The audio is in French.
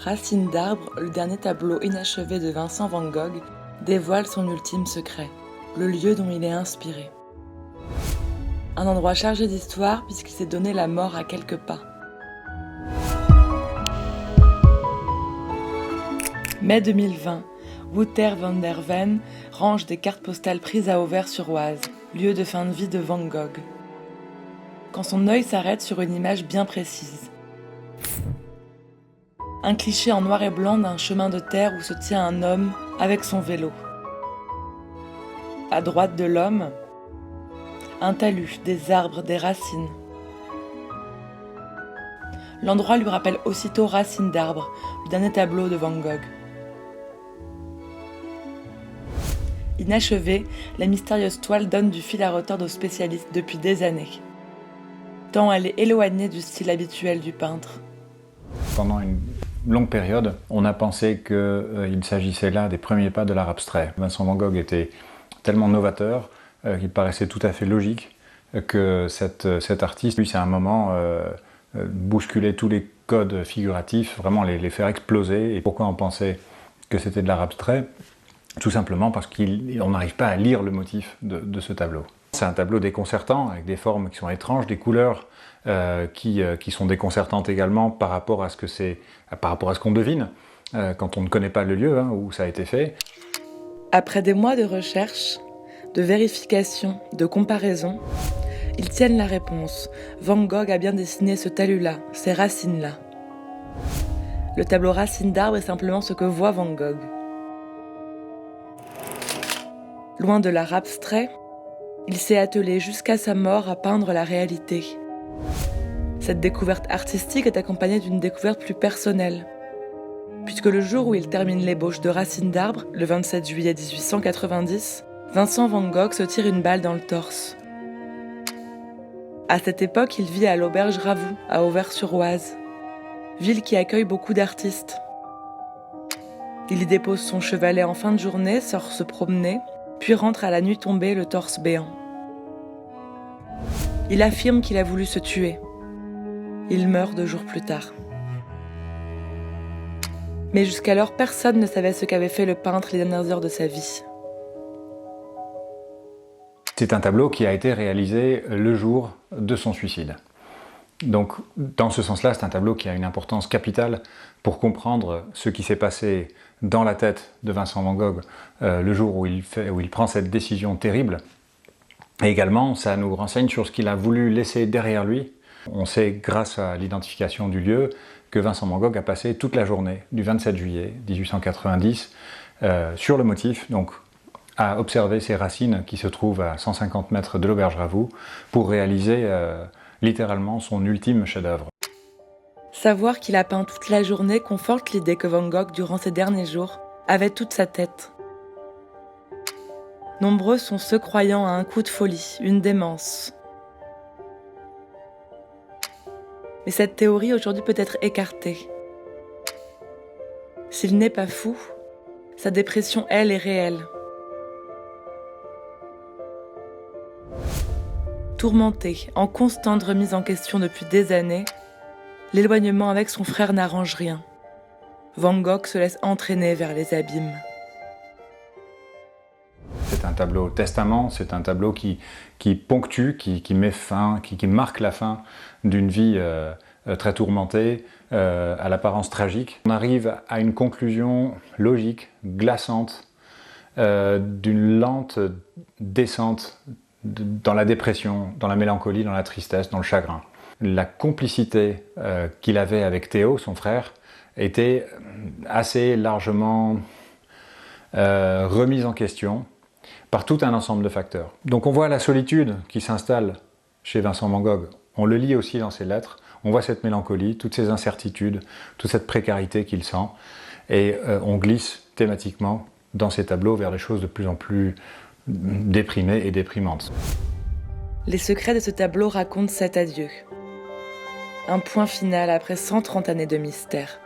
Racines d'arbre, le dernier tableau inachevé de Vincent van Gogh, dévoile son ultime secret, le lieu dont il est inspiré. Un endroit chargé d'histoire puisqu'il s'est donné la mort à quelques pas. Mai 2020, Wouter van der Ven range des cartes postales prises à Auvers-sur-Oise, lieu de fin de vie de Van Gogh. Quand son œil s'arrête sur une image bien précise. Un cliché en noir et blanc d'un chemin de terre où se tient un homme avec son vélo. À droite de l'homme, un talus, des arbres, des racines. L'endroit lui rappelle aussitôt Racines d'arbre, le dernier tableau de Van Gogh. Inachevée, la mystérieuse toile donne du fil à retordre aux spécialistes depuis des années. Tant elle est éloignée du style habituel du peintre. Pendant une longue période, on a pensé qu'il s'agissait là des premiers pas de l'art abstrait. Vincent van Gogh était tellement novateur qu'il paraissait tout à fait logique que cet artiste puisse à un moment bousculer tous les codes figuratifs, vraiment les faire exploser. Et pourquoi on pensait que c'était de l'art abstrait ? Tout simplement parce qu'on n'arrive pas à lire le motif de ce tableau. C'est un tableau déconcertant, avec des formes qui sont étranges, des couleurs qui sont déconcertantes également par rapport à ce qu'on devine quand on ne connaît pas le lieu où ça a été fait. Après des mois de recherche, de vérification, de comparaison, ils tiennent la réponse. Van Gogh a bien dessiné ce talus-là, ces racines-là. Le tableau Racines d'arbre est simplement ce que voit Van Gogh. Loin de l'art abstrait, il s'est attelé jusqu'à sa mort à peindre la réalité. Cette découverte artistique est accompagnée d'une découverte plus personnelle, puisque le jour où il termine l'ébauche de Racines d'arbre, le 27 juillet 1890, Vincent van Gogh se tire une balle dans le torse. À cette époque, il vit à l'auberge Ravoux, à Auvers-sur-Oise, ville qui accueille beaucoup d'artistes. Il y dépose son chevalet en fin de journée, sort se promener, puis rentre à la nuit tombée, le torse béant. Il affirme qu'il a voulu se tuer. Il meurt 2 jours plus tard. Mais jusqu'alors, personne ne savait ce qu'avait fait le peintre les dernières heures de sa vie. C'est un tableau qui a été réalisé le jour de son suicide. Donc, dans ce sens-là, c'est un tableau qui a une importance capitale pour comprendre ce qui s'est passé dans la tête de Vincent van Gogh le jour où il prend cette décision terrible. Et également, ça nous renseigne sur ce qu'il a voulu laisser derrière lui. On sait, grâce à l'identification du lieu, que Vincent van Gogh a passé toute la journée du 27 juillet 1890 sur le motif, donc à observer ces racines qui se trouvent à 150 mètres de l'auberge Ravoux pour réaliser littéralement son ultime chef-d'œuvre. Savoir qu'il a peint toute la journée conforte l'idée que Van Gogh, durant ces derniers jours, avait toute sa tête. Nombreux sont ceux croyant à un coup de folie, une démence. Mais cette théorie aujourd'hui peut être écartée. S'il n'est pas fou, sa dépression, elle, est réelle. Tourmenté, en constante remise en question depuis des années, l'éloignement avec son frère n'arrange rien. Van Gogh se laisse entraîner vers les abîmes. C'est un tableau testament, c'est un tableau qui ponctue, qui met fin, qui marque la fin d'une vie très tourmentée, à l'apparence tragique. On arrive à une conclusion logique, glaçante, d'une lente descente dans la dépression, dans la mélancolie, dans la tristesse, dans le chagrin. La complicité qu'il avait avec Théo, son frère, était assez largement remise en question par tout un ensemble de facteurs. Donc on voit la solitude qui s'installe chez Vincent van Gogh. On le lit aussi dans ses lettres. On voit cette mélancolie, toutes ces incertitudes, toute cette précarité qu'il sent. Et on glisse thématiquement dans ces tableaux vers des choses de plus en plus déprimées et déprimantes. Les secrets de ce tableau racontent cet adieu. Un point final après 130 années de mystère.